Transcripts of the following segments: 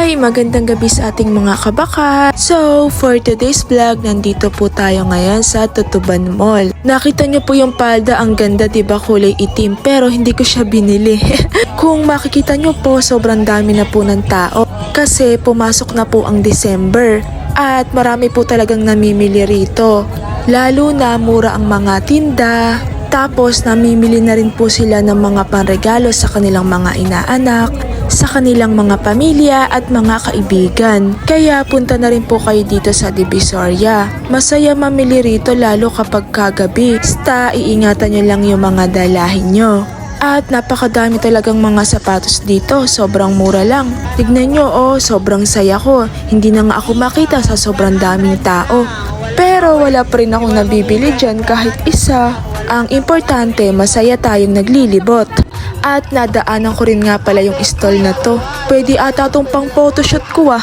Hi! Magandang gabi sa ating mga kabaka. So, for today's vlog, nandito po tayo ngayon sa Tutuban Mall. Nakita nyo po yung palda, ang ganda, diba, kulay itim, pero hindi ko siya binili. Kung makikita nyo po, sobrang dami na po ng tao kasi pumasok na po ang December at marami po talagang namimili rito. Lalo na mura ang mga tinda. Tapos namimili na rin po sila ng mga panregalo sa kanilang mga inaanak, sa kanilang mga pamilya at mga kaibigan. Kaya punta na rin po kayo dito sa Divisoria. Masaya mamili rito lalo kapag kagabi. Basta iingatan nyo lang yung mga dalahin nyo. At napakadami talagang mga sapatos dito, sobrang mura lang. Tignan nyo, oh, sobrang saya ko. Hindi na nga ako makita sa sobrang daming tao. Pero wala pa rin akong nabibili dyan kahit isa. Ang importante, masaya tayong naglilibot. At nadaanan ko rin nga pala yung stall na to. Pwede ata tong pang photoshoot ko ah.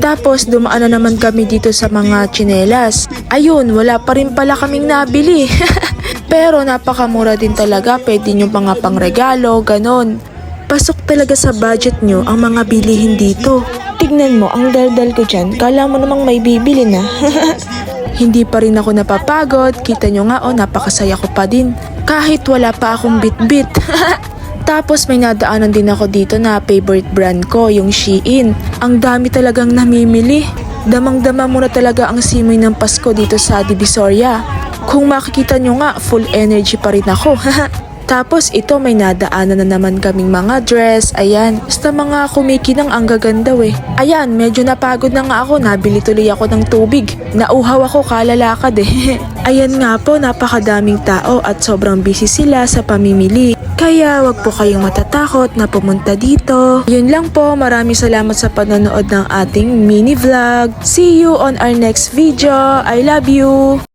Tapos dumaan na naman kami dito sa mga tsinelas. Ayun, wala pa rin pala kaming nabili. Pero napakamura din talaga, pwede nyo mga pangregalo, ganon. Pasok talaga sa budget nyo ang mga bilihin dito. Tignan mo, ang daldal ko dyan, kala mo namang may bibili na. Hindi pa rin ako napapagod, kita nyo nga, oh, napakasaya ko pa din. Kahit wala pa akong bit-bit. Tapos may nadaanan din ako dito na favorite brand ko, yung Shein. Ang dami talagang namimili. Damang-dama mo na talaga ang simoy ng Pasko dito sa Divisoria. Kung makikita nyo nga, full energy pa rin ako. Tapos ito may nadaanan na naman kaming mga dress, ayan. Basta mga kumikinang ang gaganda eh. Ayan, medyo napagod na nga ako, nabili tuloy ako ng tubig. Nauhaw ako kalalakad eh. Ayan nga po, napakadaming tao at sobrang busy sila sa pamimili. Kaya wag po kayong matatakot na pumunta dito. Yun lang po, maraming salamat sa panonood ng ating mini vlog. See you on our next video. I love you!